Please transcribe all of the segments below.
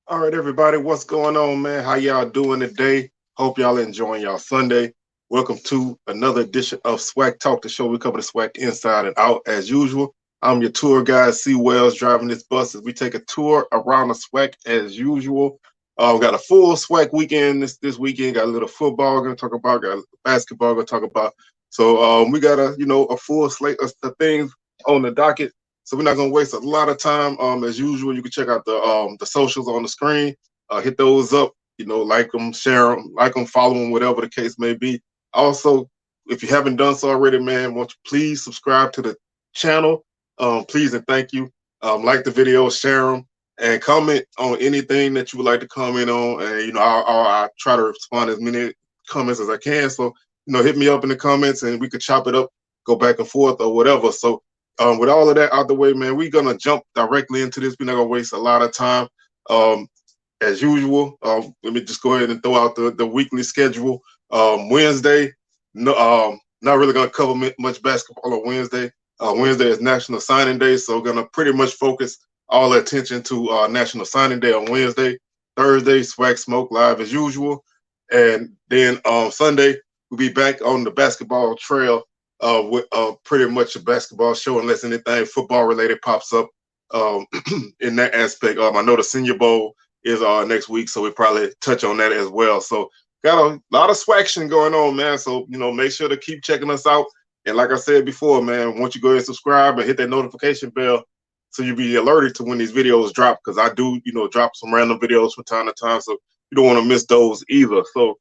All right, everybody, what's going on, man? How y'all doing today? Hope y'all enjoying y'all Sunday. Welcome to another edition of SWAC Talk, the show we cover the SWAC inside and out as usual. I'm your tour guide, C. Wells, driving this bus as we take a tour around the SWAC as usual. We got a full SWAC weekend this weekend. Got a little football we're gonna talk about. Got basketball we're gonna talk about. So we got a full slate of things on the docket. So we're not gonna waste a lot of time. As usual, you can check out the socials on the screen. Hit those up. Like them, share them, like them, follow them, whatever the case may be. Also, if you haven't done so already, man, won't you please subscribe to the channel? Please and thank you. Like the video, share them, and comment on anything that you would like to comment on. And I'll try to respond as many comments as I can. So hit me up in the comments, and we could chop it up, go back and forth, or whatever. So with all of that out the way, man, we're gonna jump directly into this. We're not gonna waste a lot of time. As usual, let me just go ahead and throw out the weekly schedule. Wednesday, no, not really gonna cover much basketball on Wednesday. Wednesday is National Signing Day, so gonna pretty much focus all attention to National Signing Day on Wednesday. Thursday, SWAC Smoke live as usual, and then Sunday we'll be back on the basketball trail with pretty much a basketball show, unless anything football related pops up in that aspect. I know the Senior Bowl is next week, so we probably touch on that as well. So got a lot of swaction going on, man. So make sure to keep checking us out. And like I said before, man, once you go ahead and subscribe and hit that notification bell, so you'll be alerted to when these videos drop, because I do drop some random videos from time to time, so you don't want to miss those either. So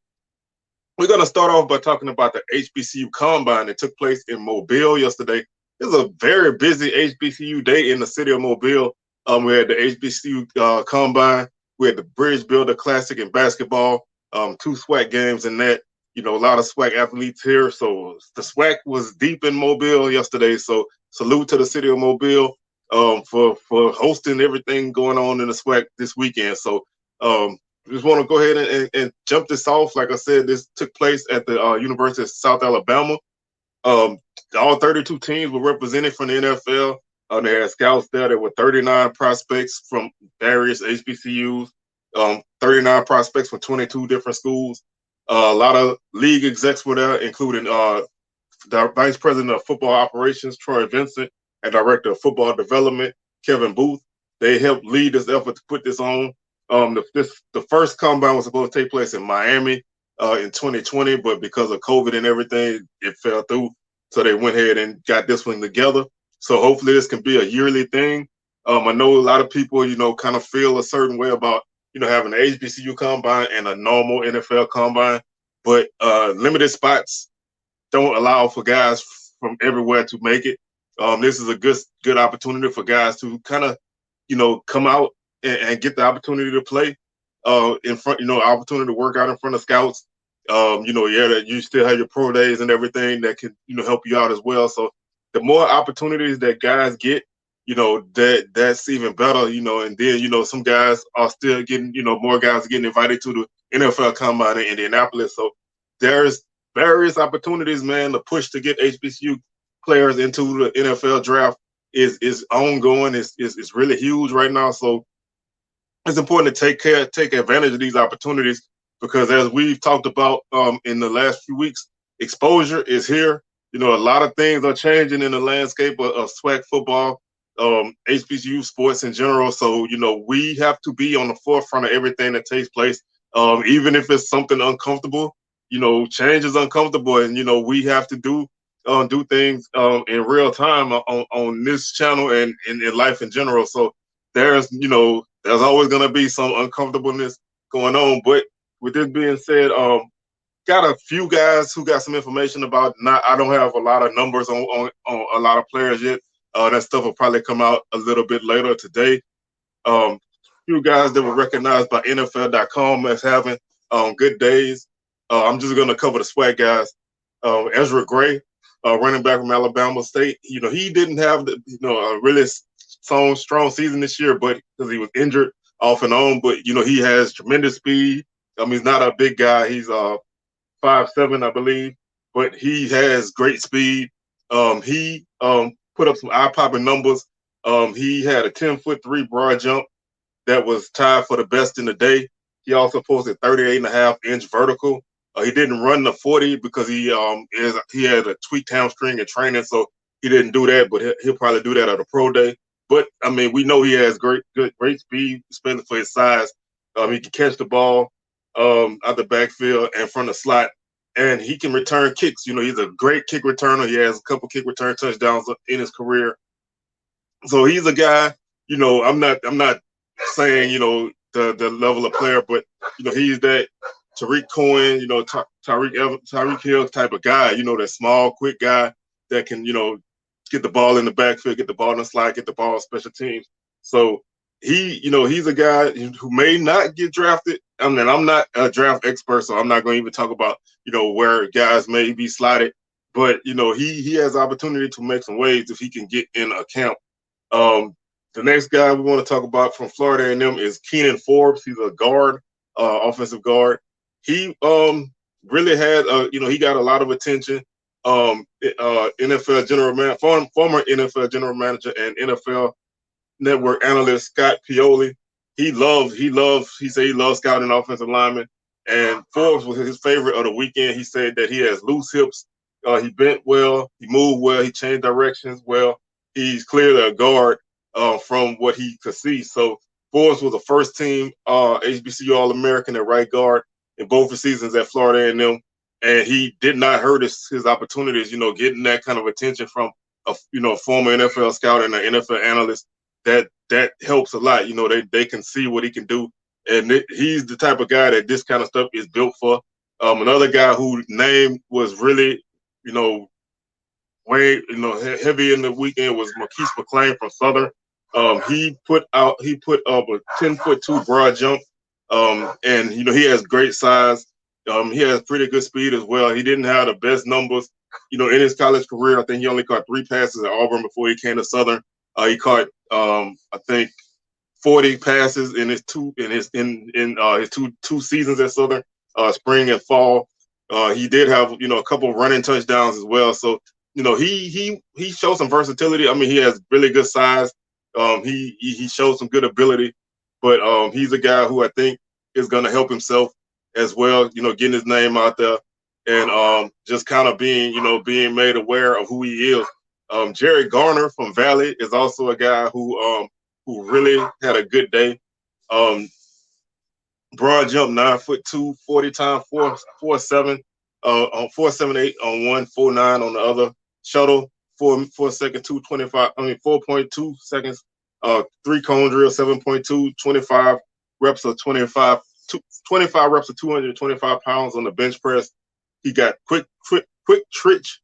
we're going to start off by talking about the HBCU Combine that took place in Mobile yesterday. It was a very busy HBCU day in the city of Mobile. We had the HBCU Combine. We had the Bridge Builder Classic in basketball, 2 SWAC games in that. A lot of SWAC athletes here. So the SWAC was deep in Mobile yesterday. So salute to the city of Mobile for hosting everything going on in the SWAC this weekend. So just want to go ahead and jump this off. Like I said, this took place at the University of South Alabama. All 32 teams were represented from the NFL. They had scouts there. There were 39 prospects from various HBCUs, 39 prospects from 22 different schools. A lot of league execs were there, including the Vice President of Football Operations, Troy Vincent, and Director of Football Development, Kevin Booth. They helped lead this effort to put this on. The first combine was supposed to take place in Miami in 2020, but because of COVID and everything, it fell through. So they went ahead and got this one together. So hopefully this can be a yearly thing. I know a lot of people, kind of feel a certain way about, having an HBCU combine and a normal NFL combine, but limited spots don't allow for guys from everywhere to make it. This is a good opportunity for guys to kind of, come out and get the opportunity to play in front, opportunity to work out in front of scouts. That you still have your pro days and everything that can, help you out as well. So the more opportunities that guys get, that's even better, and then, some guys are still getting, more guys are getting invited to the NFL Combine in Indianapolis. So there's various opportunities, man. The push to get HBCU players into the NFL draft is ongoing. It's really huge right now. So it's important to take advantage of these opportunities, because as we've talked about in the last few weeks, exposure is here. A lot of things are changing in the landscape of SWAC football, HBCU sports in general. So, we have to be on the forefront of everything that takes place, even if it's something uncomfortable. Change is uncomfortable, and, we have to do things in real time on this channel and in life in general. So there's always going to be some uncomfortableness going on. But with this being said, got a few guys who got some information about. I don't have a lot of numbers on a lot of players yet. That stuff will probably come out a little bit later today. Few guys that were recognized by NFL.com as having good days. I'm just going to cover the SWAC guys. Ezra Gray, running back from Alabama State. He didn't have a really strong season this year, but because he was injured off and on. But he has tremendous speed. He's not a big guy. He's 5'7", I believe, but he has great speed. He put up some eye-popping numbers. He had a 10'3" broad jump. that was tied for the best in the day. He also posted 38.5-inch vertical. He didn't run the 40 because he had a tweaked hamstring in training, so he didn't do that. But he'll probably do that at a pro day. But I mean, we know he has great speed, especially for his size. He can catch the ball out the backfield and from the slot, and he can return kicks. He's a great kick returner. He has a couple kick return touchdowns in his career. So he's a guy. I'm not saying the level of player, but he's that Tariq Cohen, Tyreek Hill type of guy. That small, quick guy that can get the ball in the backfield, get the ball in the slide, get the ball on special teams. So he's a guy who may not get drafted. I mean, I'm not a draft expert, so I'm not going to even talk about where guys may be slotted. But he has opportunity to make some waves if he can get in a camp. The next guy we want to talk about from Florida A&M is Keenan Forbes. He's a guard, offensive guard. He really had he got a lot of attention. NFL former NFL general manager and NFL Network analyst Scott Pioli. He said he loves scouting offensive linemen. And Forbes was his favorite of the weekend. He said that he has loose hips. He bent well. He moved well. He changed directions well. He's clearly a guard from what he could see. So Forbes was a first-team HBCU All-American at right guard in both the seasons at Florida A&M. And he did not hurt his opportunities, getting that kind of attention from a former NFL scout and an NFL analyst. That helps a lot. They can see what he can do. And he's the type of guy that this kind of stuff is built for. Another guy whose name was really, heavy in the weekend was Marquise McClain from Southern. He put up a 10'2" broad jump. And he has great size. He has pretty good speed as well. He didn't have the best numbers, in his college career. I think he only caught 3 passes at Auburn before he came to Southern. He caught, I think, 40 passes in his two seasons at Southern, spring and fall. He did have, a couple of running touchdowns as well. So, he showed some versatility. I mean, he has really good size. He shows some good ability, but he's a guy who I think is going to help himself as well, getting his name out there and just kind of being made aware of who he is. Jared Garner from Valley is also a guy who really had a good day. Broad jump 9'2", 40 times 4.7, on 4.78 on one, 4.9 on the other. Shuttle 4 seconds, 4.2 seconds. 3-cone drill 7.2, 25 reps of 25 reps of 225 pounds on the bench press. He got quick twitch,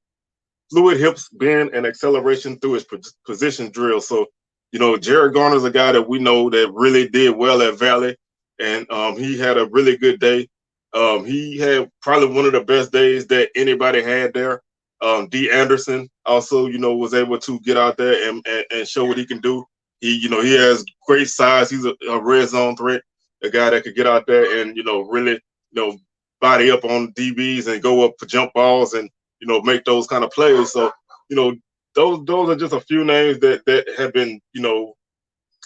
fluid hips, bend, and acceleration through his position drill. So, Jared Garner's a guy that we know that really did well at Valley, and he had a really good day. He had probably one of the best days that anybody had there. D. Anderson also, was able to get out there and show what he can do. He has great size. He's a red zone threat, a guy that could get out there and, really, body up on DBs and go up for jump balls and, make those kind of plays. So, those are just a few names that have been,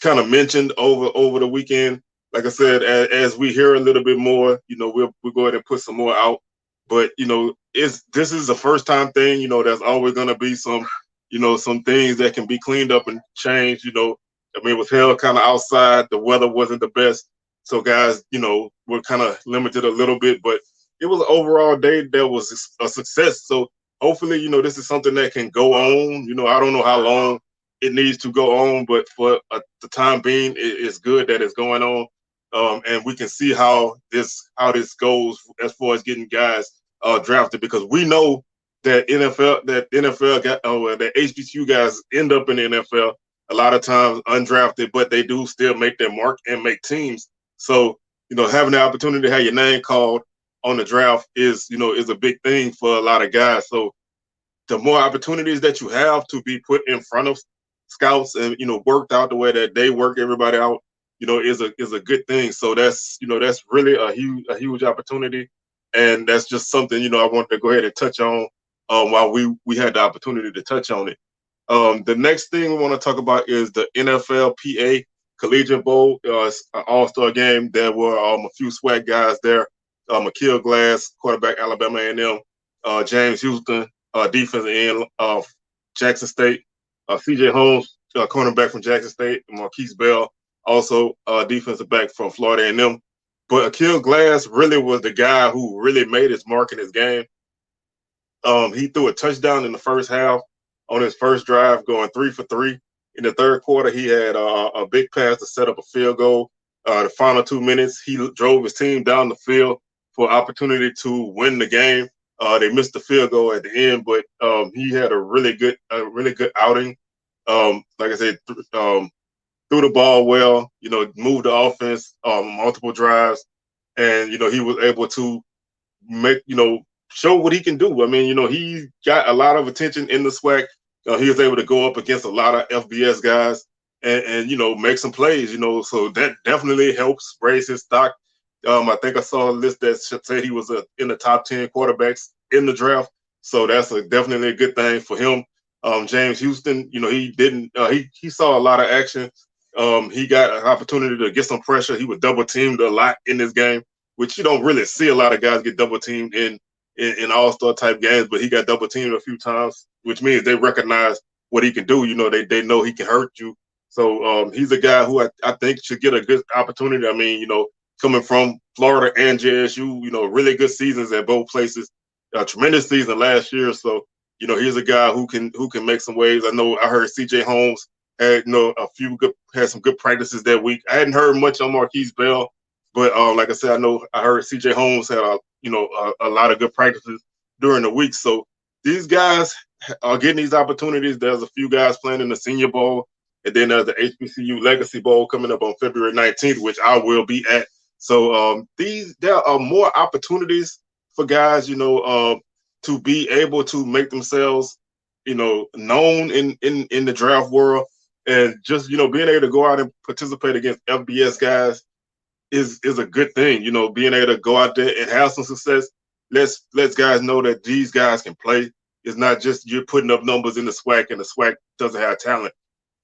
kind of mentioned over the weekend. Like I said, as we hear a little bit more, we'll go ahead and put some more out. But, this is a first time thing, there's always going to be some things that can be cleaned up and changed. I mean, it was held kind of outside. The weather wasn't the best. So guys, we're kind of limited a little bit, but it was an overall day that was a success. So hopefully, this is something that can go on. I don't know how long it needs to go on, but for the time being, it's good that it's going on. And we can see how this goes as far as getting guys drafted, because we know that that HBCU guys end up in the NFL a lot of times undrafted, but they do still make their mark and make teams. So, having the opportunity to have your name called on the draft is a big thing for a lot of guys. So the more opportunities that you have to be put in front of scouts and, worked out the way that they work everybody out, is a good thing. So that's really a huge opportunity. And that's just something, I wanted to go ahead and touch on while we had the opportunity to touch on it. The next thing we want to talk about is the NFLPA Collegiate Bowl. It's an all-star game. There were a few SWAC guys there. Akil Glass, quarterback, Alabama A&M. James Houston, defensive end, Jackson State. C.J. Holmes, cornerback from Jackson State. Marquise Bell, also defensive back from Florida A&M. But Akil Glass really was the guy who really made his mark in his game. He threw a touchdown in the first half on his first drive, going 3 for 3. In the third quarter, he had a big pass to set up a field goal. The final 2 minutes, he drove his team down the field for an opportunity to win the game. They missed the field goal at the end, but he had a really good outing. Like I said, threw the ball well. Moved the offense multiple drives, and he was able to make show what he can do. I mean, he got a lot of attention in the SWAC. He was able to go up against a lot of FBS guys and make some plays. So that definitely helps raise his stock. I think I saw a list that said he was in the top 10 quarterbacks in the draft. So that's definitely a good thing for him. James Houston, he saw a lot of action. He got an opportunity to get some pressure. He was double teamed a lot in this game, which you don't really see a lot of guys get double teamed in all-star type games, but he got double teamed a few times, which means they recognize what he can do. They know he can hurt you. So he's a guy who I think should get a good opportunity. I mean, coming from Florida and JSU, really good seasons at both places. A tremendous season last year. So, he's a guy who can make some waves. I heard C.J. Holmes had had some good practices that week. I hadn't heard much on Marquise Bell, but like I said, I heard C.J. Holmes had a lot of good practices during the week. So these guys are getting these opportunities. There's a few guys playing in the Senior Bowl, and then there's the HBCU Legacy Bowl coming up on February 19th, which I will be at. So there are more opportunities for guys, to be able to make themselves, known in the draft world, and just being able to go out and participate against FBS guys is a good thing. Being able to go out there and have some success lets guys know that these guys can play. It's not just you're putting up numbers in the SWAC and the SWAC doesn't have talent.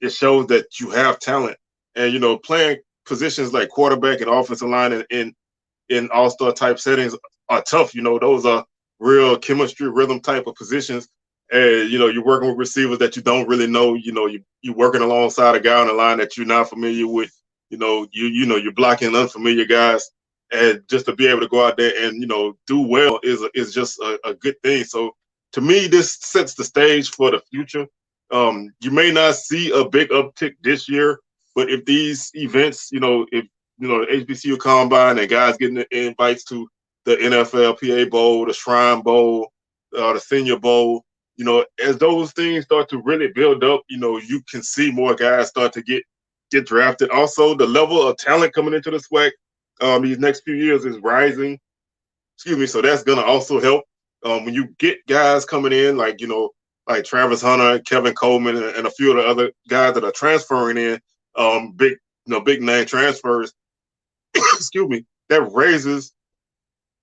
It shows that you have talent, and playing positions like quarterback and offensive line in all-star type settings are tough. Those are real chemistry, rhythm type of positions. And, you're working with receivers that you don't really know. You're working alongside a guy on the line that you're not familiar with. You're blocking unfamiliar guys. And just to be able to go out there and, do well is just a good thing. So to me, this sets the stage for the future. You may not see a big uptick this year, but if these events, if HBCU Combine and guys getting the invites to the NFLPA Bowl, the Shrine Bowl, the Senior Bowl, as those things start to really build up, you can see more guys start to get drafted. Also, the level of talent coming into the SWAC these next few years is rising. So that's going to also help when you get guys coming in like Travis Hunter, Kevin Coleman, and a few of the other guys that are transferring in, big name transfers. That raises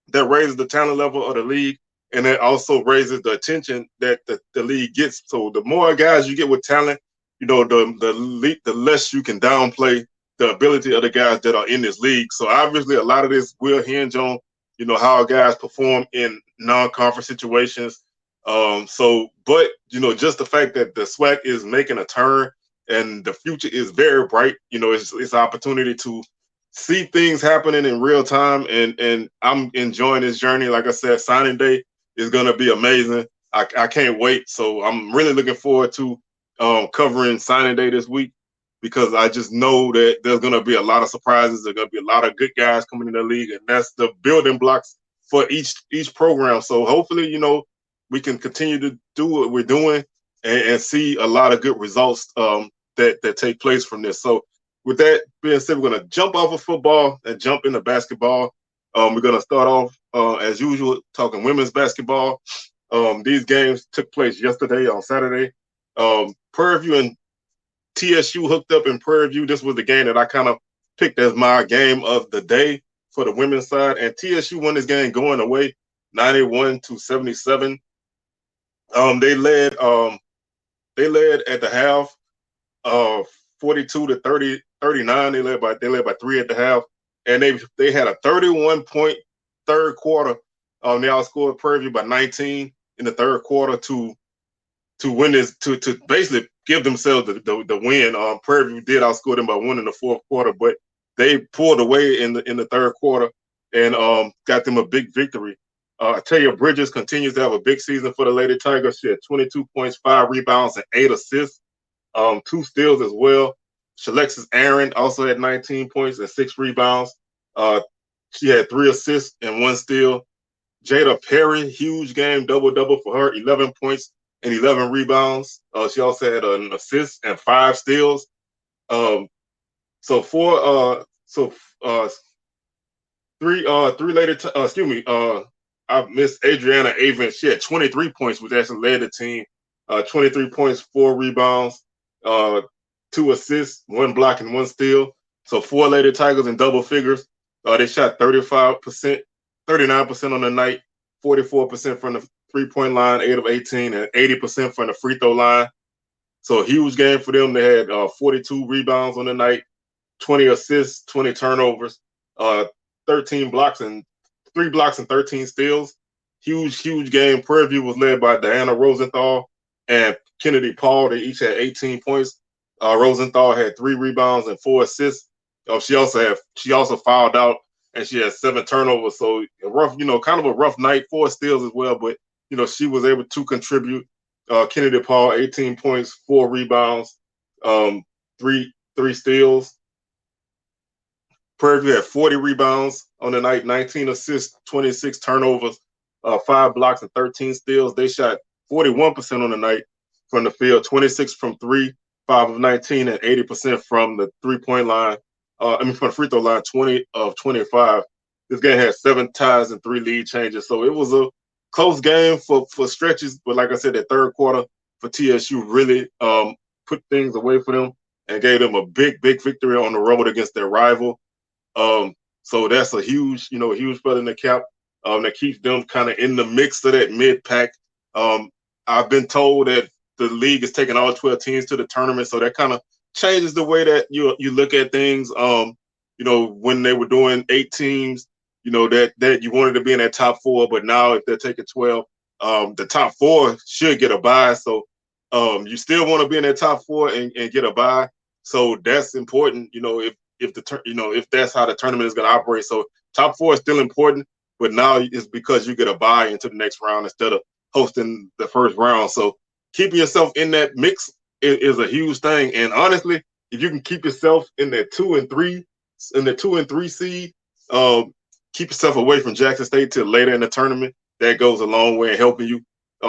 the talent level of the league, and that also raises the attention that the league gets. So the more guys you get with talent, the less you can downplay the ability of the guys that are in this league. So obviously a lot of this will hinge on, how guys perform in non-conference situations. But just the fact that the SWAC is making a turn and the future is very bright, it's an opportunity to see things happening in real time. And I'm enjoying this journey. Like I said, signing day is going to be amazing. I can't wait. So I'm really looking forward to covering signing day this week, because I just know that there's going to be a lot of surprises. There's going to be a lot of good guys coming in the league, and that's the building blocks for each program. So hopefully, we can continue to do what we're doing and see a lot of good results that take place from this. So with that being said, we're going to jump off of football and jump into basketball. We're going to start off, as usual, talking women's basketball. These games took place yesterday on Saturday. Prairie View and TSU hooked up in Prairie View. This was the game that I kind of picked as my game of the day for the women's side. And TSU won this game going away 91-77. They led at the half 42-30 39. They led by 3 at the half, and they had a 31-point third quarter. They outscored Prairie View by 19 in the third quarter to win this, to basically give themselves the win. Prairie View did outscore them by 1 in the fourth quarter, but they pulled away in the third quarter and got them a big victory. Taya Bridges continues to have a big season for the Lady Tigers. She had 22 points, 5 rebounds, and 8 assists, 2 steals as well. Shalexis Aaron also had 19 points and 6 rebounds. She had 3 assists and 1 steal. Jada Perry, huge game, double-double for her, 11 points and 11 rebounds. She also had an assist and 5 steals. Three later. I missed Adriana Avon. She had 23 points, which actually led the team. 23 points, 4 rebounds, 2 assists, 1 block, and 1 steal. So 4 Lady Tigers in double figures. They shot 35%, 39% on the night, 44% from the three-point line, 8 of 18, and 80% from the free throw line. So a huge game for them. They had 42 rebounds on the night, 20 assists, 20 turnovers, 13 blocks and 3 blocks and 13 steals. Huge game. Prairie View was led by Diana Rosenthal and Kennedy Paul. They each had 18 points. Rosenthal had 3 rebounds and 4 assists. She also fouled out, and she had 7 turnovers. So kind of a rough night. 4 steals as well, but she was able to contribute. Kennedy Paul, 18 points, 4 rebounds, 3 steals. Prairie View had 40 rebounds on the night, 19 assists, 26 turnovers, 5 blocks, and 13 steals. They shot 41% on the night from the field, 26 from 3, 5 of 19, and 80% from the three-point line. From the free throw line, 20 of 25. This game had 7 ties and 3 lead changes. So it was a close game for stretches. But like I said, that third quarter for TSU really put things away for them and gave them a big victory on the road against their rival. So that's a huge feather in the cap that keeps them kind of in the mix of that mid-pack. I've been told that the league is taking all 12 teams to the tournament, so that kind of changes the way that you look at things. When they were doing 8 teams, that you wanted to be in that top 4, but now if they're taking 12, the top 4 should get a bye. So you still want to be in that top 4 and get a bye. So that's important. If that's how the tournament is going to operate. So top 4 is still important, but now it's because you get a bye into the next round instead of hosting the first round. So keeping yourself in that mix is a huge thing. And honestly, if you can keep yourself in that 2 and 3 seed, keep yourself away from Jackson State till later in the tournament. That goes a long way in helping you.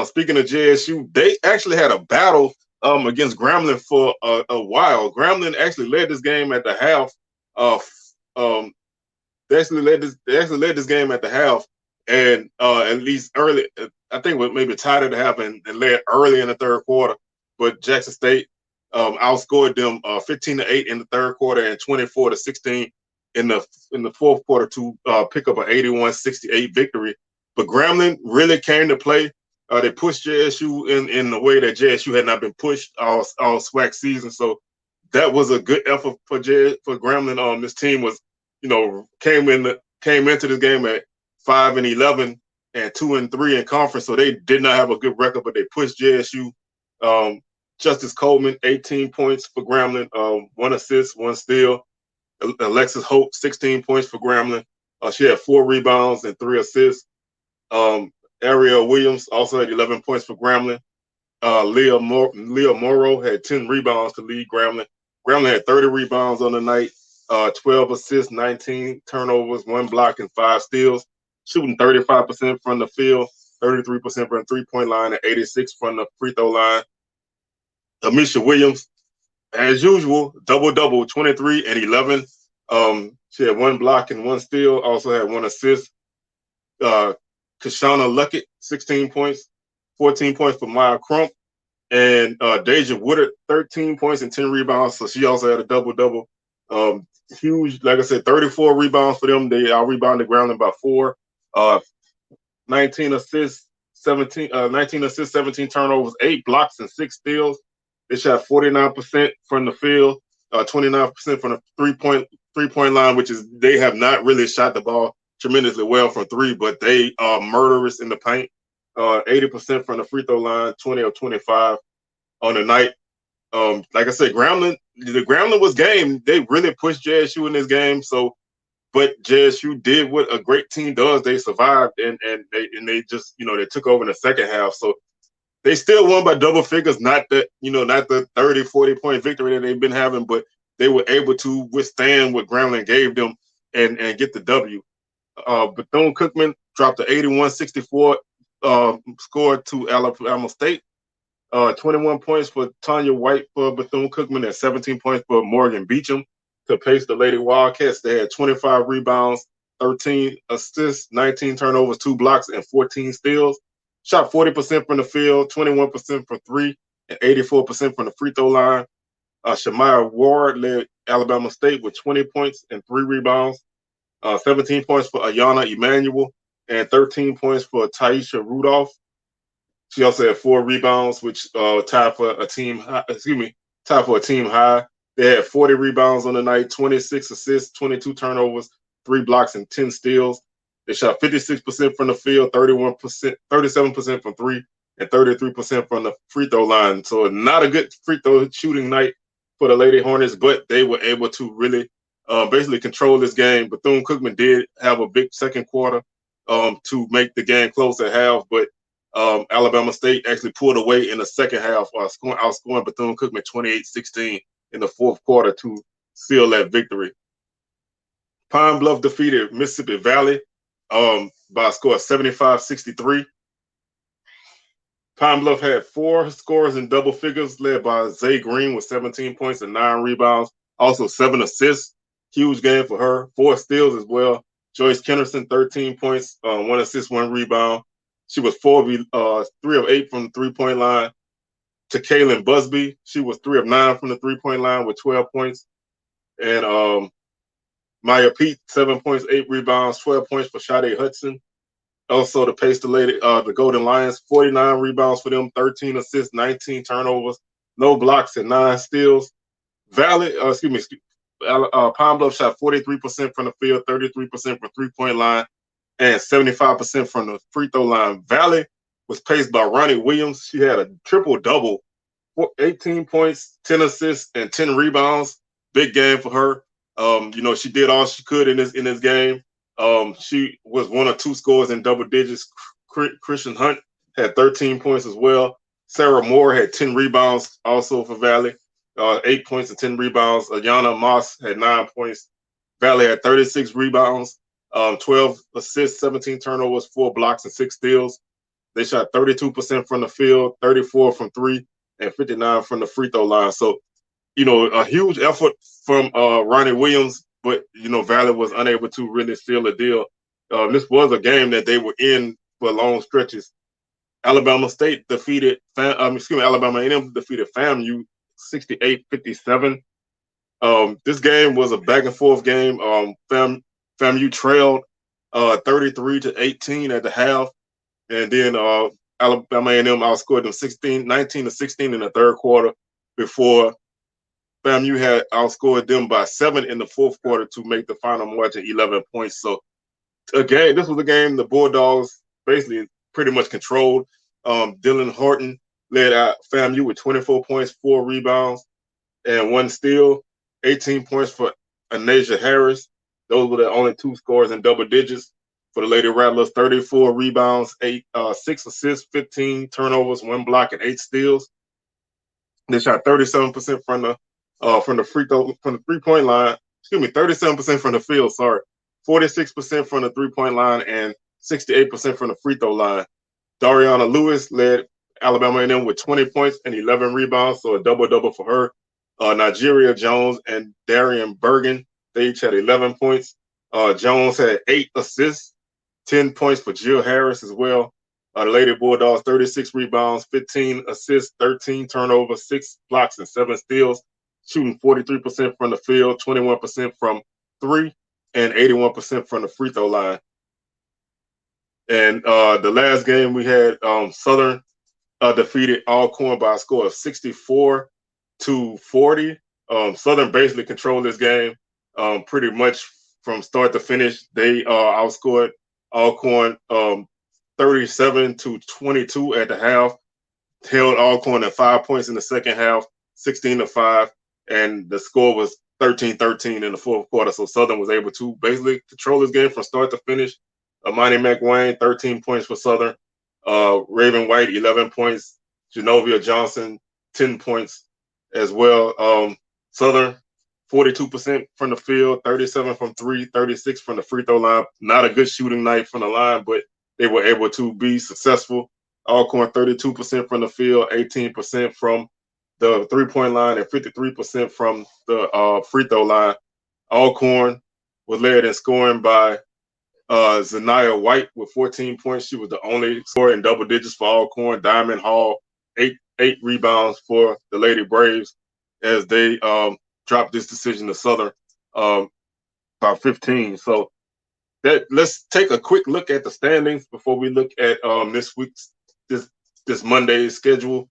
Speaking of JSU, they actually had a battle against Grambling for a while. Grambling actually led this game at the half. They actually led this game at the half, and at least early, I think maybe tied at the half and led early in the third quarter. But Jackson State outscored them 15-8 in the third quarter and 24-16 in the fourth quarter to pick up an 81-68 victory. But Grambling really came to play. They pushed JSU in the way that JSU had not been pushed all SWAC season. So that was a good effort for Grambling. This team was, came into this game at 5-11 and 2-3 in conference. So they did not have a good record, but they pushed JSU. Justice Coleman, 18 points for Grambling, 1 assist, 1 steal. Alexis Hope, 16 points for Grambling. She had 4 rebounds and 3 assists. Ariel Williams also had 11 points for Grambling. Leah Morrow had 10 rebounds to lead Grambling. Grambling had 30 rebounds on the night, 12 assists, 19 turnovers, 1 block, and 5 steals. Shooting 35% from the field, 33% from the three-point line, and 86% from the free throw line. Amisha Williams, as usual, double-double, 23 and 11. She had 1 block and 1 steal, also had 1 assist. Kashana Luckett, 16 points, 14 points for Maya Crump. And Deja Woodard, 13 points and 10 rebounds. So she also had a double-double. Huge, like I said, 34 rebounds for them. They out-rebounded Grambling by 4. 19 assists, 17 turnovers, 8 blocks, and 6 steals. They shot 49% from the field, 29% from the three-point line, which is they have not really shot the ball tremendously well from three, but they are murderous in the paint. 80% from the free throw line, 20 or 25 on the night. Like I said, the Grambling was game. They really pushed JSU in this game. So, but JSU did what a great team does. They survived and they just, they took over in the second half. So they still won by double figures, not the 30, 40 point victory that they've been having, but they were able to withstand what Grambling gave them and get the W. Bethune-Cookman dropped a 81-64 score to Alabama State. 21 points for Tanya White for Bethune-Cookman and 17 points for Morgan Beecham to pace the Lady Wildcats. They had 25 rebounds, 13 assists, 19 turnovers, 2 blocks, and 14 steals. Shot 40% from the field, 21% from three, and 84% from the free throw line. Shamaya Ward led Alabama State with 20 points and 3 rebounds, 17 points for Ayana Emanuel, and 13 points for Taisha Rudolph. She also had 4 rebounds, which tied for a team high. They had 40 rebounds on the night, 26 assists, 22 turnovers, 3 blocks, and 10 steals. They shot 56% from the field, 37% from three, and 33% from the free throw line. So not a good free throw shooting night for the Lady Hornets, but they were able to really basically control this game. Bethune-Cookman did have a big second quarter to make the game close at half, but Alabama State actually pulled away in the second half, outscoring Bethune-Cookman 28-16 in the fourth quarter to seal that victory. Pine Bluff defeated Mississippi Valley by a score of 75-63. Pine Bluff had 4 scores in double figures, led by Zay Green with 17 points and 9 rebounds, also 7 assists. Huge game for her. 4 steals as well. Joyce Kennerson, 13 points, 1 assist, 1 rebound. She was 3 of 8 from the three-point line. To Kaylin Busby, she was 3 of 9 from the three-point line with 12 points. And Maya Pete, 7 points, 8 rebounds, 12 points for Sade Hudson. Also, to pace the Golden Lions, 49 rebounds for them, 13 assists, 19 turnovers, no blocks, and 9 steals. Pine Bluff shot 43% from the field, 33% from three-point line, and 75% from the free throw line. Valley was paced by Ronnie Williams. She had a triple-double, 18 points, 10 assists, and 10 rebounds. Big game for her. She did all she could in this game. She was 1 or 2 scores in double digits. Christian Hunt had 13 points as well. Sarah Moore had 10 rebounds also for Valley, 8 points and 10 rebounds. Ayana Moss had 9 points. Valley had 36 rebounds, 12 assists, 17 turnovers, 4 blocks, and 6 steals. They shot 32% from the field, 34 from three, and 59 from the free throw line. So, a huge effort from Ronnie Williams, but, Valley was unable to really seal the deal. This was a game that they were in for long stretches. Alabama A&M defeated FAMU 68-57. This game was a back and forth game. FAMU trailed 33-18 at the half, and then Alabama A&M outscored them 19-16 in the third quarter before FAMU had outscored them by 7 in the fourth quarter to make the final margin 11 points. So again, this was a game the Bulldogs basically pretty much controlled. Dylan Horton led out FAMU with 24 points, 4 rebounds, and 1 steal. 18 points for Anasia Harris. Those were the only 2 scores in double digits for the Lady Rattlers. 34 rebounds, 6 assists, 15 turnovers, 1 block, and 8 steals. They shot 37% from the three-point line. 37% from the field. 46% from the three-point line and 68% from the free throw line. Dariana Lewis led Alabama A&M with 20 points and 11 rebounds, so a double-double for her. Nigeria Jones and Darian Bergen, they each had 11 points. Jones had 8 assists, 10 points for Jill Harris as well. The Lady Bulldogs, 36 rebounds, 15 assists, 13 turnovers, 6 blocks, and 7 steals, shooting 43% from the field, 21% from three, and 81% from the free throw line. And the last game we had, Southern defeated Alcorn by a score of 64-40. Southern basically controlled this game pretty much from start to finish. They outscored Alcorn 37-22 at the half, held Alcorn at 5 points in the second half, 16-5, and the score was 13-13 in the fourth quarter. So Southern was able to basically control this game from start to finish. Amani McWayne, 13 points for Southern. Raven White, 11 points. Genovia Johnson, 10 points as well. Southern, 42% from the field, 37 from three, 36 from the free throw line. Not a good shooting night from the line, but they were able to be successful. Alcorn, 32% from the field, 18% from the three-point line, and 53% from the free throw line. Alcorn was led in scoring by Zaniyah White with 14 points. She was the only scorer in double digits for Alcorn. Diamond Hall, eight rebounds for the Lady Braves as they dropped this decision to Southern by 15. So let's take a quick look at the standings before we look at this Monday's schedule.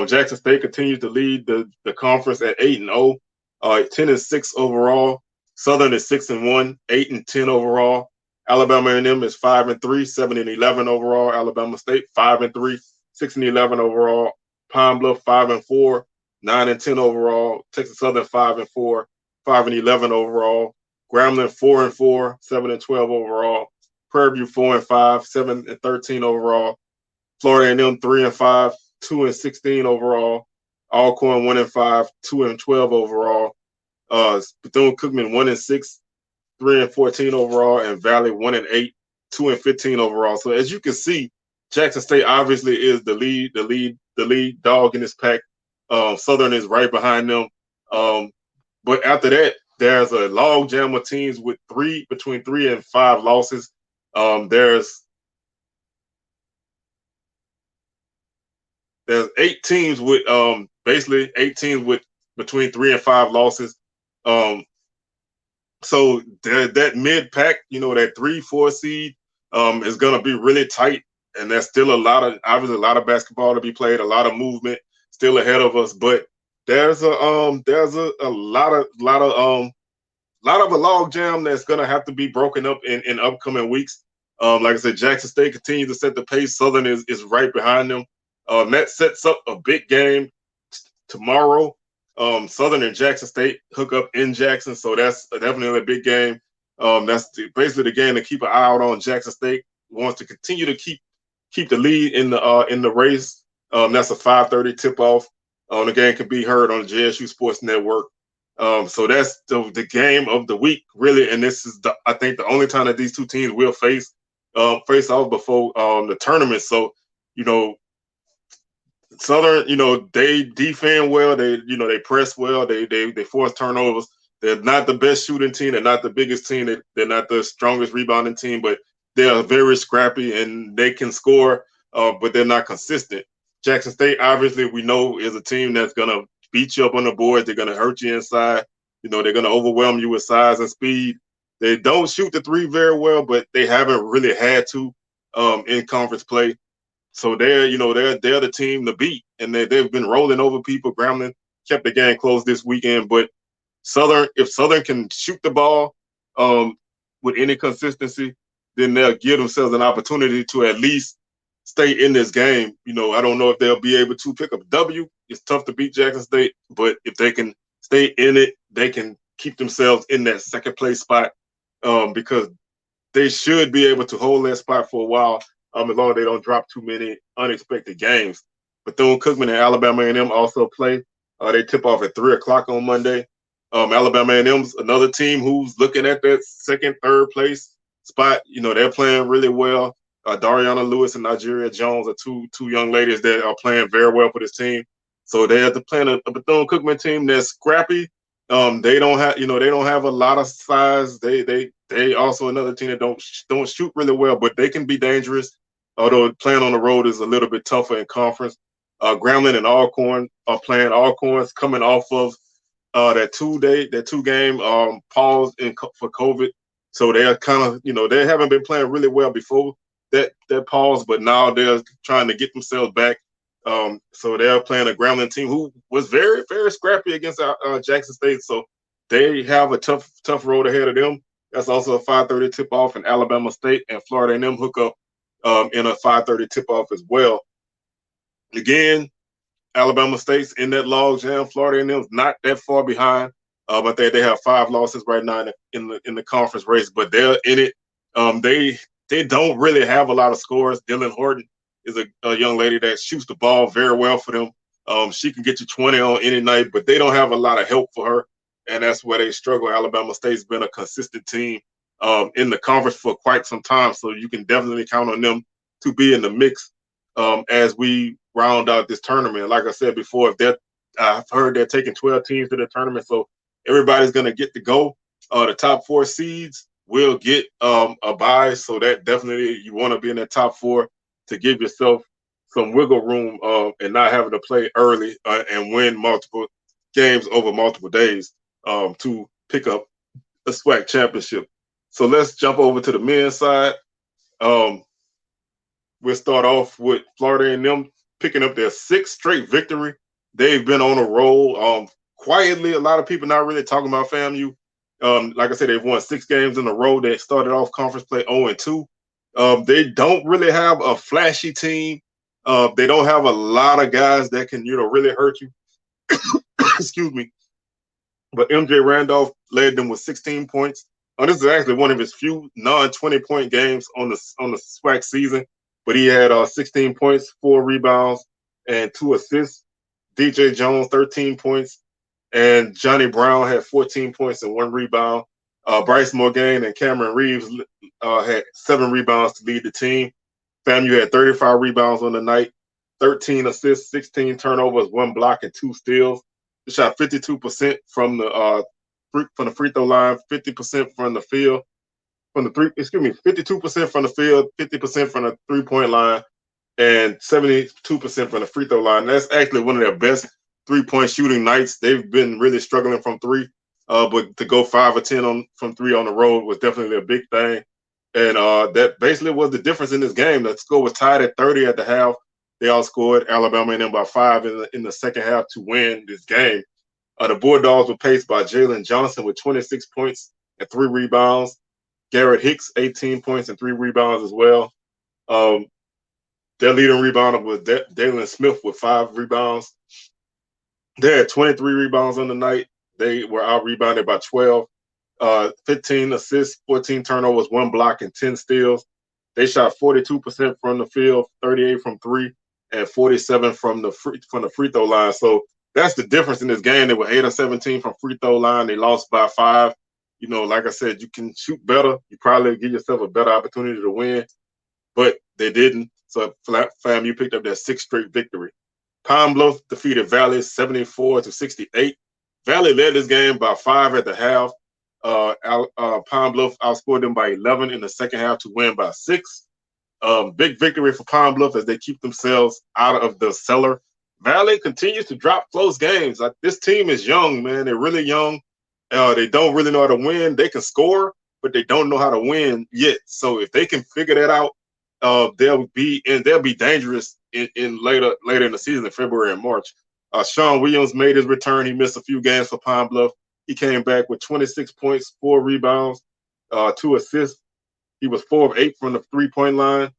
Jackson State continues to lead the conference at 8-0, 10-6 overall. Southern is 6-1, 8-10 overall. Alabama A&M is 5-3, 7-11 overall. Alabama State 5-3, 6-11 overall. Pine Bluff 5-4, 9-10 overall. Texas Southern 5-4, 5-11 overall. Grambling 4-4, 7-12 overall. Prairie View 4-5, 7-13 overall. Florida A&M 3-5, 2-16 overall. Alcorn 1-5, 2-12 overall. Bethune-Cookman 1-6, 3-14 overall, and Valley 1-8, 2-15 overall. So as you can see, Jackson State obviously is the lead dog in this pack. Southern is right behind them. But after that, there's a log jam of teams with between 3 and 5 losses. There's 8 teams with basically 8 teams with between 3 and 5 losses. So that mid pack, that 3-4 seed is gonna be really tight, and there's still obviously a lot of basketball to be played, a lot of movement still ahead of us. But there's a lot of a log jam that's gonna have to be broken up in upcoming weeks. Like I said, Jackson State continues to set the pace. Southern is right behind them. That sets up a big game tomorrow. Southern and Jackson State hook up in Jackson, so that's definitely a big game. That's basically the game to keep an eye out on. Jackson State wants to continue to keep the lead in the race. That's a 5:30 tip-off. The game can be heard on the JSU Sports Network. So that's the game of the week, really, and this is I think the only time that these two teams will face off before the tournament. So, Southern, they defend well. They press well. They force turnovers. They're not the best shooting team. They're not the biggest team. They're not the strongest rebounding team, but they're very scrappy and they can score, but they're not consistent. Jackson State, obviously, we know is a team that's gonna beat you up on the boards. They're gonna hurt you inside. They're gonna overwhelm you with size and speed. They don't shoot the three very well, but they haven't really had to in conference play. So they're the team to beat, and they've been rolling over people. Grambling kept the game close this weekend, but if Southern can shoot the ball with any consistency, then they'll give themselves an opportunity to at least stay in this game. I don't know if they'll be able to pick up a W. It's tough to beat Jackson State, but if they can stay in it, they can keep themselves in that second place spot because they should be able to hold that spot for a while. As long as they don't drop too many unexpected games. Bethune-Cookman and Alabama A&M also play. They tip off at 3 o'clock on Monday. Alabama A&M's another team who's looking at that second, third place spot. They're playing really well. Dariana Lewis and DeJarrodJones are two young ladies that are playing very well for this team. So they have to play a Bethune-Cookman team that's scrappy. They don't have a lot of size. They also another team that don't shoot really well, but they can be dangerous. Although playing on the road is a little bit tougher in conference. Grambling and Alcorn are playing. Alcorn's coming off of that 2-game pause for COVID. So they're kind of, they haven't been playing really well before that pause, but now they're trying to get themselves back. So they're playing a Grambling team who was very, very scrappy against Jackson State. So they have a tough road ahead of them. That's also a 5:30 tip-off, and Alabama State and Florida A&M hook up in a 5:30 tip-off as well. Again, Alabama State's in that log jam. Florida A&M's not that far behind, but they have 5 losses right now in the conference race, but they're in it. They don't really have a lot of scores. Dylan Horton is a young lady that shoots the ball very well for them. She can get you 20 on any night, but they don't have a lot of help for her, and that's where they struggle. Alabama State's been a consistent team in the conference for quite some time, so you can definitely count on them to be in the mix as we round out this tournament. Like I said before, I've heard they're taking 12 teams to the tournament, so everybody's going to get to go. The top 4 seeds will get a bye, so that definitely you want to be in the top 4 to give yourself some wiggle room and not having to play early and win multiple games over multiple days to pick up a SWAC championship. So let's jump over to the men's side. We'll start off with Florida A&M picking up their 6th straight victory. They've been on a roll. Quietly, a lot of people not really talking about FAMU. Like I said, they've won 6 games in a row. They started off conference play 0-2. They don't really have a flashy team. They don't have a lot of guys that can, really hurt you. Excuse me. But MJ Randolph led them with 16 points. This is actually one of his few non-20-point games on the SWAC season. But he had 16 points, 4 rebounds, and 2 assists. DeJarrodJones, 13 points. And Johnny Brown had 14 points and 1 rebound. Bryce Morgan and Cameron Reeves had 7 rebounds to lead the team. FAMU had 35 rebounds on the night, 13 assists, 16 turnovers, 1 block, and 2 steals. They shot 52% from the free throw line, 50% from the field. 52% from the field, 50% from the 3-point line, and 72% from the free throw line. That's actually one of their best 3-point shooting nights. They've been really struggling from 3, but to go 5 or 10 from 3 on the road was definitely a big thing. And that basically was the difference in this game. The score was tied at 30 at the half. They outscored Alabama and them by 5 in the second half to win this game. The Bulldogs were paced by Jalen Johnson with 26 points and 3 rebounds. Garrett Hicks, 18 points and 3 rebounds as well. Their leading rebounder was Dalen Smith with 5 rebounds. They had 23 rebounds on the night. They were out-rebounded by 12. 15 assists, 14 turnovers, 1 block, and 10 steals. They shot 42% from the field, 38 from 3, and 47 from the free throw line. So that's the difference in this game. They were 8 of 17 from free throw line. They lost by 5. Like I said, you can shoot better. You probably give yourself a better opportunity to win, but they didn't. So FAMU picked up their 6th straight victory. Pine Bluff defeated Valley 74-68. Valley led this game by 5 at the half. Pine Bluff outscored them by 11 in the second half to win by 6. Big victory for Pine Bluff as they keep themselves out of the cellar. Valley continues to drop close games. This team is young, man. They're really young. They don't really know how to win. They can score, but they don't know how to win yet. So if they can figure that out, they'll be dangerous in later in the season, in February and March. Sean Williams made his return. He missed a few games for Pine Bluff. He came back with 26 points, 4 rebounds, 2 assists. He was 4 of 8 from the 3-point line.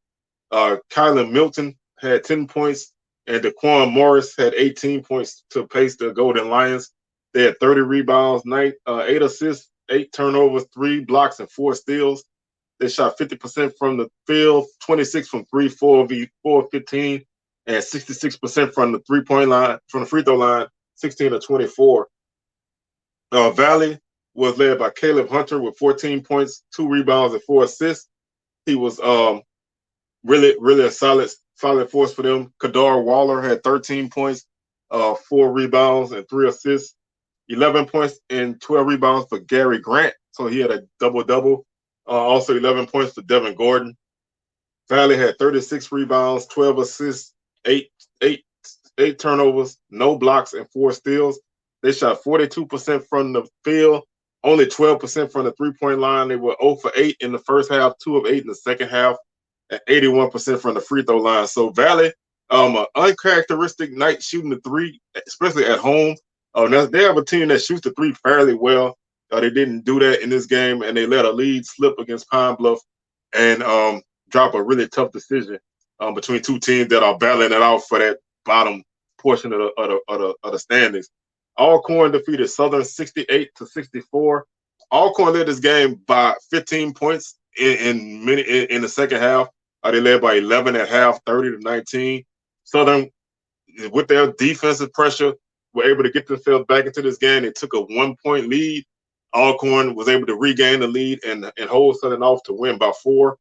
Kylan Milton had 10 points, and Daquan Morris had 18 points to pace the Golden Lions. They had 30 rebounds, 8 assists, 8 turnovers, 3 blocks, and 4 steals. They shot 50% from the field, 26 from 3, 4 of 15, and 66% from the 3-point line, from the free throw line, 16 of 24. Valley was led by Caleb Hunter with 14 points, 2 rebounds, and 4 assists. He was really a solid force for them. Kadar Waller had 13 points, 4 rebounds, and 3 assists. 11 points and 12 rebounds for Gary Grant. So he had a double-double. Also 11 points for Devin Gordon. Valley had 36 rebounds, 12 assists, 8 turnovers, no blocks, and 4 steals. They shot 42% from the field, only 12% from the 3-point line. They were 0 for 8 in the first half, 2 of 8 in the second half, and 81% from the free throw line. So Valley An uncharacteristic night shooting the three, especially at home. They have a team that shoots the three fairly well. They didn't do that in this game, and they let a lead slip against Pine Bluff and drop a really tough decision between two teams that are battling it out for that bottom portion of the standings. Alcorn defeated Southern 68-64. Alcorn led this game by 15 points in the second half. They led by 11 at half, 30-19. Southern, with their defensive pressure, were able to get themselves back into this game. They took a 1-point lead. Alcorn was able to regain the lead and hold Southern off to win by 4.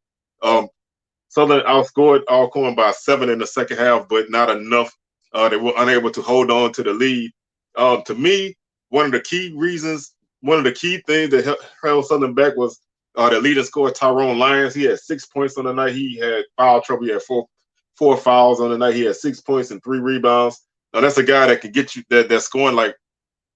Southern outscored Alcorn by 7 in the second half, but not enough. They were unable to hold on to the lead. To me, one of the key things that held Southern back was the leading scorer, Tyrone Lyons. He had 6 points on the night. He had foul trouble. He had four fouls on the night. He had 6 points and 3 rebounds. Now, that's a guy that can get you that's scoring like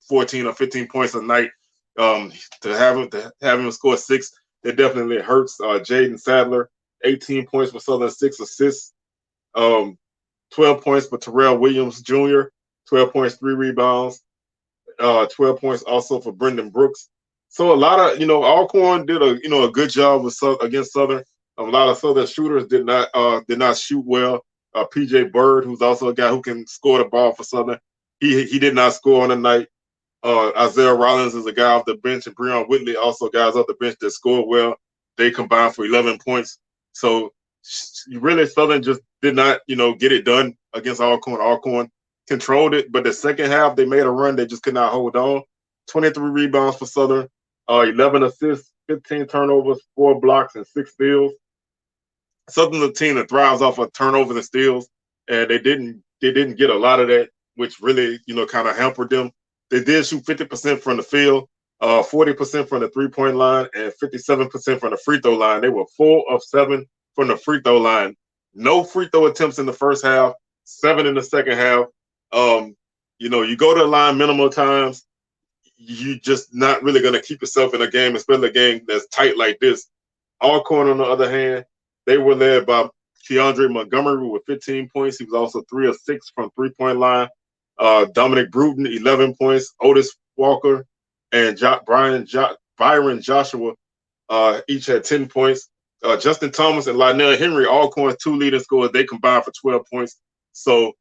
14 or 15 points a night. To have him score 6, it definitely hurts. Jaden Sadler, 18 points for Southern, 6 assists. 12 points for Terrell Williams Jr., 12 points, 3 rebounds. 12 points also for Brendan Brooks. So a lot of, Alcorn did a good job against Southern. A lot of Southern shooters did not shoot well. PJ Bird, who's also a guy who can score the ball for Southern, he did not score on the night. Isaiah Rollins is a guy off the bench, and Breon Whitley also guys off the bench that scored well. They combined for 11 points. So really, Southern just did not, get it done against Alcorn. Alcorn controlled it, but the second half they made a run. They just could not hold on. 23 rebounds for Southern, 11 assists, 15 turnovers, 4 blocks, and 6 steals. Southern's a team that thrives off of turnovers and steals, and they didn't get a lot of that, which really, kind of hampered them. They did shoot 50% from the field, 40% from the three-point line, and 57% from the free throw line. They were 4 of 7 from the free throw line. No free throw attempts in the first half, 7 in the second half. You go to the line minimal times, you just not really going to keep yourself in a game, especially a game that's tight like this. Alcorn, on the other hand, they were led by Keandre Montgomery with 15 points. He was also 3 of 6 from three-point line. Dominic Bruton, 11 points. Otis Walker and Byron Joshua each had 10 points. Justin Thomas and Lionel Henry, Alcorn's 2 leading scorers, they combined for 12 points. So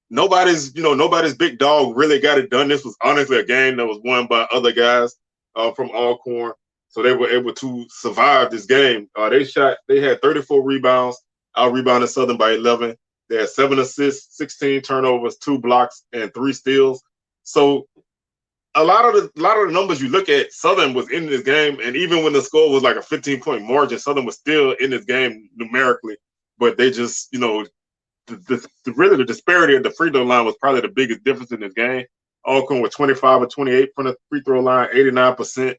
nobody's big dog really got it done. This was honestly a game that was won by other guys from Alcorn. So they were able to survive this game. They had 34 rebounds, out-rebounded Southern by 11. They had 7 assists, 16 turnovers, 2 blocks, and 3 steals. So a lot of the numbers you look at, Southern was in this game, and even when the score was like a 15-point margin, Southern was still in this game numerically. But they just, the disparity of the free throw line was probably the biggest difference in this game. Alcorn with 25 of 28 from the free throw line, 89%.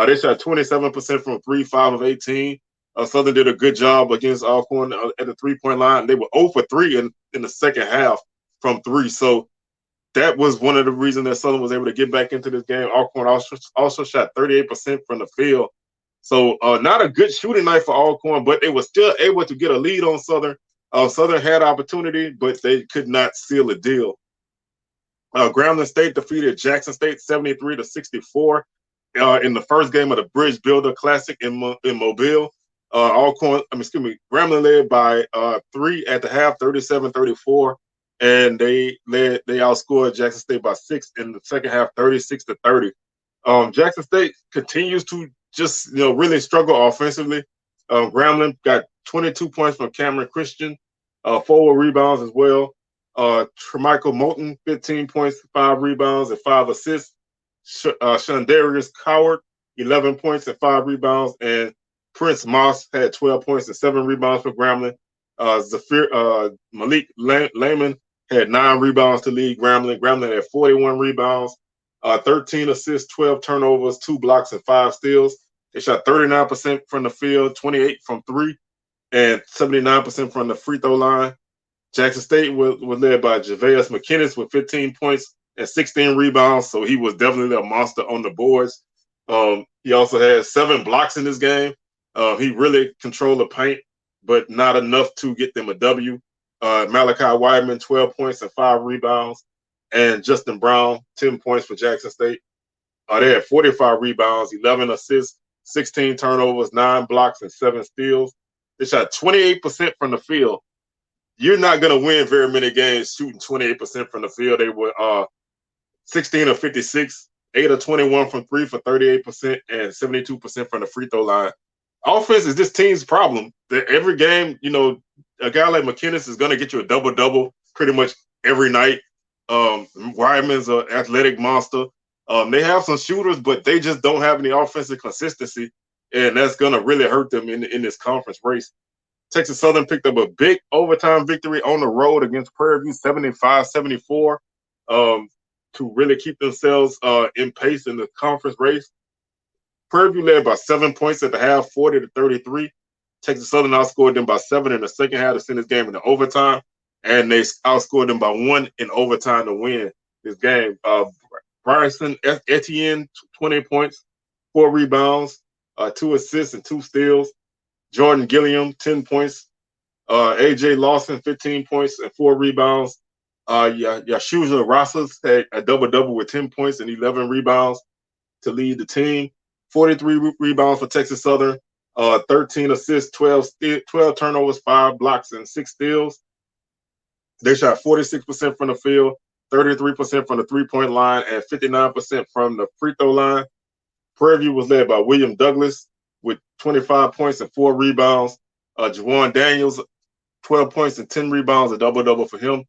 They shot 27% from 3, 5 of 18. Southern did a good job against Alcorn at the three-point line. They were 0 for 3 in the second half from 3. So that was one of the reasons that Southern was able to get back into this game. Alcorn also shot 38% from the field. So not a good shooting night for Alcorn, but they were still able to get a lead on Southern. Southern had opportunity, but they could not seal a deal. Grambling State defeated Jackson State 73-64 in the first game of the Bridge Builder Classic in Mobile. Grambling led by 3 at the half, 37-34, and they outscored Jackson State by 6 in the second half, 36-30. Jackson State continues to just really struggle offensively. Grambling got 22 points from Cameron Christian, 4 rebounds as well. Tremichael Moulton, 15 points, 5 rebounds, and 5 assists. Shondarius Coward, 11 points and 5 rebounds, and Prince Moss had 12 points and 7 rebounds for Grambling. Malik Lehman had 9 rebounds to lead Grambling. Grambling had 41 rebounds, 13 assists, 12 turnovers, 2 blocks, and 5 steals. They shot 39% from the field, 28 from 3, and 79% from the free throw line. Jackson State was led by Javeus McKinnis with 15 points and 16 rebounds, so he was definitely a monster on the boards. He also had 7 blocks in this game. He really controlled the paint, but not enough to get them a W. Malachi Wideman, 12 points and 5 rebounds. And Justin Brown, 10 points for Jackson State. They had 45 rebounds, 11 assists, 16 turnovers, 9 blocks, and 7 steals. They shot 28% from the field. You're not going to win very many games shooting 28% from the field. They were 16 of 56, 8 of 21 from 3 for 38%, and 72% from the free throw line. Offense is this team's problem. Every game, a guy like McKinnis is going to get you a double-double pretty much every night. Wyman's an athletic monster. They have some shooters, but they just don't have any offensive consistency, and that's going to really hurt them in this conference race. Texas Southern picked up a big overtime victory on the road against Prairie View, 75-74, to really keep themselves in pace in the conference race. Prairie View led by 7 points at the half, 40-33. Texas Southern outscored them by 7 in the second half to send this game into overtime, and they outscored them by 1 in overtime to win this game. Bryson Etienne, 20 points, 4 rebounds, 2 assists, and 2 steals. Jordan Gilliam, 10 points. A.J. Lawson, 15 points and 4 rebounds. Yashuja Rosas had a double-double with 10 points and 11 rebounds to lead the team. 43 rebounds for Texas Southern, 13 assists, 12 turnovers, 5 blocks, and 6 steals. They shot 46% from the field, 33% from the three-point line, and 59% from the free throw line. Prairie View was led by William Douglas with 25 points and 4 rebounds. Jawan Daniels, 12 points and 10 rebounds, a double-double for him.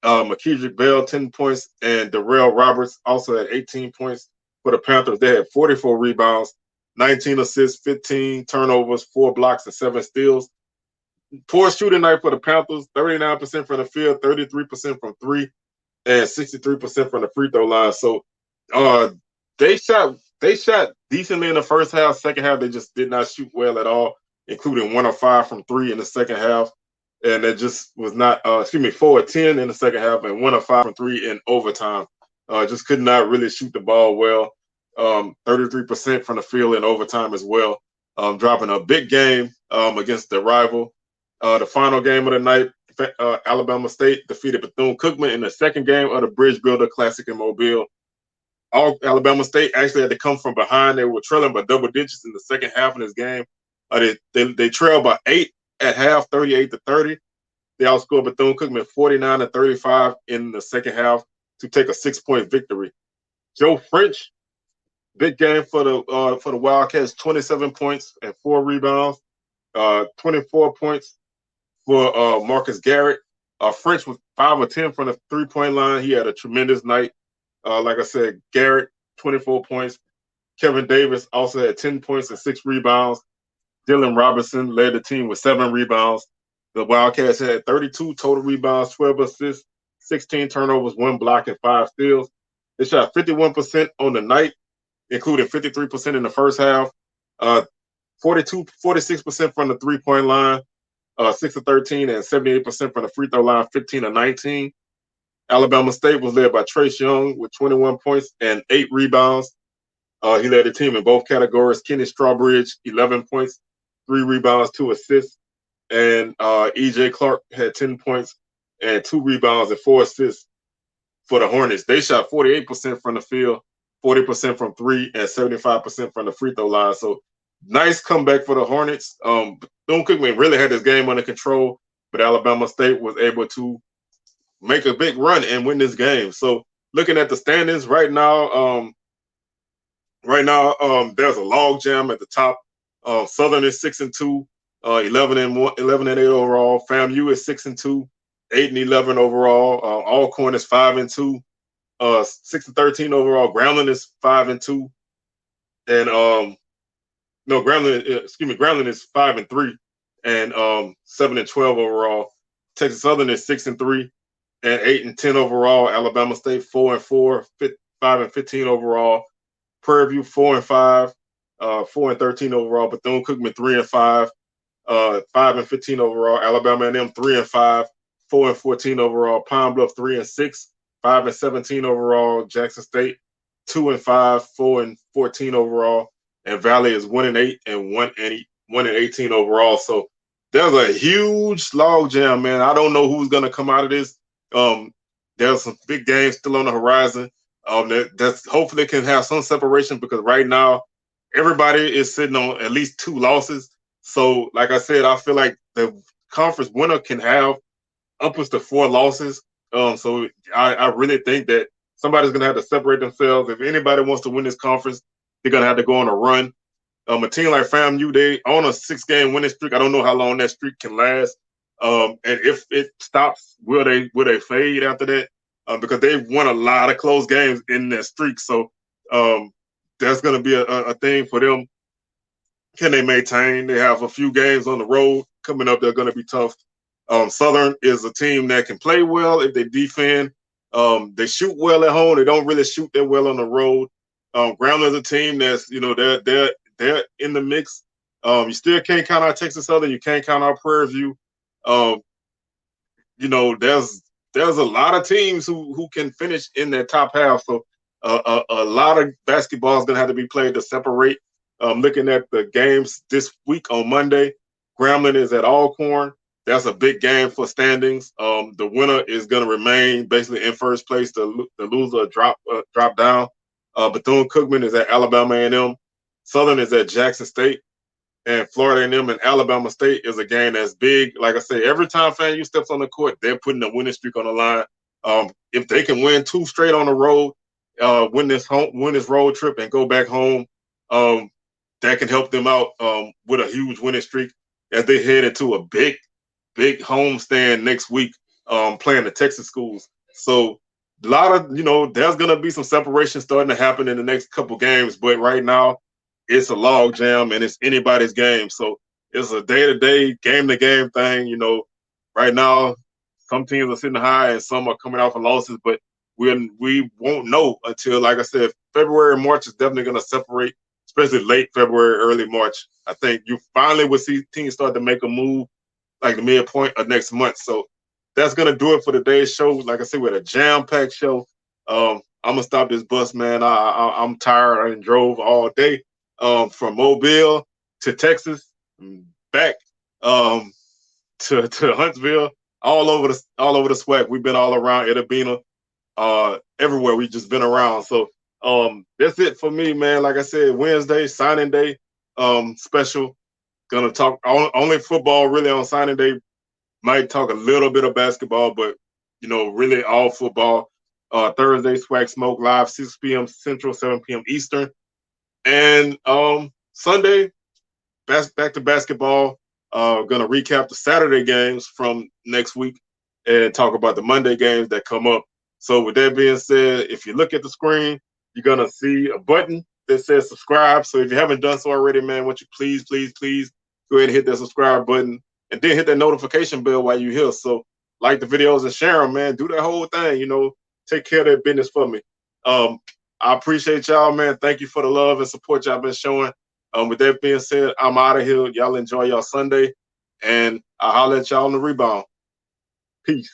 McKedrick Bell, 10 points, and Darrell Roberts also had 18 points for the Panthers. They had 44 rebounds, 19 assists, 15 turnovers, 4 blocks, and 7 steals. Poor shooting night for the Panthers, 39% from the field, 33% from 3, and 63% from the free throw line. So they shot decently in the first half. Second half, they just did not shoot well at all, including 1 of 5 from 3 in the second half. And it just was not, 4 of 10 in the second half and 1 of 5 from 3 in overtime. Just could not really shoot the ball well. 33% from the field in overtime as well. Dropping a big game against the rival. The final game of the night, Alabama State defeated Bethune-Cookman in the second game of the Bridge Builder Classic in Mobile. Alabama State actually had to come from behind. They were trailing by double digits in the second half of this game. They trailed by 8 at half, 38-30. They outscored Bethune-Cookman 49-35 in the second half to take a 6-point victory. Joe French, big game for the Wildcats, 27 points and 4 rebounds, 24 points for Marcus Garrett. French was 5 of 10 from the three-point line. He had a tremendous night. Like I said, Garrett, 24 points. Kevin Davis also had 10 points and 6 rebounds. Dylan Robinson led the team with 7 rebounds. The Wildcats had 32 total rebounds, 12 assists, 16 turnovers, 1 block, and 5 steals. They shot 51% on the night, including 53% in the first half, 46% from the three-point line, 6 of 13, and 78% from the free throw line, 15 of 19. Alabama State was led by Trace Young with 21 points and 8 rebounds. He led the team in both categories. Kenny Strawbridge, 11 points, 3 rebounds, 2 assists. And E.J. Clark had 10 points and 2 rebounds and 4 assists for the Hornets. They shot 48% from the field, 40% from 3, and 75% from the free throw line. So nice comeback for the Hornets. Bethune-Cookman really had this game under control, but Alabama State was able to make a big run and win this game. So looking at the standings right now, there's a log jam at the top. Southern is 6-2, 11-8 overall. FAMU is 6-2, 8-11 overall. Alcorn is 5-2, 6-13 overall. Grambling is 5-2, and Grambling is 5-3 and 7-12 overall. Texas Southern is 6-3 and 8-10 overall. Alabama State 4-4, 5-15 overall. Prairie View 4-5, 4-13 overall. Bethune-Cookman 3-5, 5-15 overall. Alabama A&M 3-5, 4-14 overall. Pine Bluff 3-6, 5-17 overall. Jackson State 2-5, 4-14 overall. And Valley is 1-8 and 1-18 overall. So there's a huge log jam, man. I don't know who's gonna come out of this. There's some big games still on the horizon. That's hopefully can have some separation because right now everybody is sitting on at least 2 losses. So, like I said, I feel like the conference winner can have upwards to 4 losses. So I really think that somebody's gonna have to separate themselves. If anybody wants to win this conference, they're gonna have to go on a run. A team like FAMU, they on a 6-game winning streak. I don't know how long that streak can last. And if it stops, will they fade after that? Because they've won a lot of close games in that streak. So that's going to be a thing for them. Can they maintain? They have a few games on the road coming up. They're going to be tough. Southern is a team that can play well if they defend. They shoot well at home. They don't really shoot that well on the road. Grambling is a team that's they're in the mix. You still can't count out Texas Southern. You can't count out Prairie View. There's a lot of teams who can finish in their top half. So a lot of basketball is going to have to be played to separate. Looking at the games this week on Monday, Grambling is at Alcorn. That's a big game for standings. The winner is going to remain basically in first place. The loser drop down. Bethune-Cookman is at Alabama A&M. Southern is at Jackson State. And Florida A&M and Alabama State is a game that's big. Like I say, every time FAMU steps on the court, they're putting a winning streak on the line. If they can win 2 straight on the road, win this road trip and go back home, that can help them out with a huge winning streak as they head into a big homestand next week, playing the Texas schools. So a lot of, there's going to be some separation starting to happen in the next couple games. But right now, it's a log jam and it's anybody's game. So it's a day-to-day, game-to-game thing. Right now, some teams are sitting high and some are coming out for losses, but we won't know until, like I said, February and March is definitely going to separate, especially late February, early March. I think you finally will see teams start to make a move like the midpoint of next month. So that's going to do it for today's show. Like I said, with a jam-packed show. I'm going to stop this bus, man. I'm tired. I drove all day. From Mobile to Texas, back to Huntsville, all over the SWAC. We've been all around Edabina, everywhere. We've just been around. So that's it for me, man. Like I said, Wednesday, signing day, special. Gonna talk only football really on signing day. Might talk a little bit of basketball, but really all football. Thursday, SWAC Smoke live, 6 p.m. Central, 7 p.m. Eastern. And Sunday, back to basketball. Gonna recap the Saturday games from next week and talk about the Monday games that come up. So with that being said, if you look at the screen, you're gonna see a button that says subscribe. So if you haven't done so already, man, won't you please go ahead and hit that subscribe button and then hit that notification bell while you're here. So like the videos and share them, man. Do that whole thing, take care of that business for me. I appreciate y'all, man. Thank you for the love and support y'all been showing. With that being said, I'm out of here. Y'all enjoy y'all Sunday, and I'll holler at y'all on the rebound. Peace.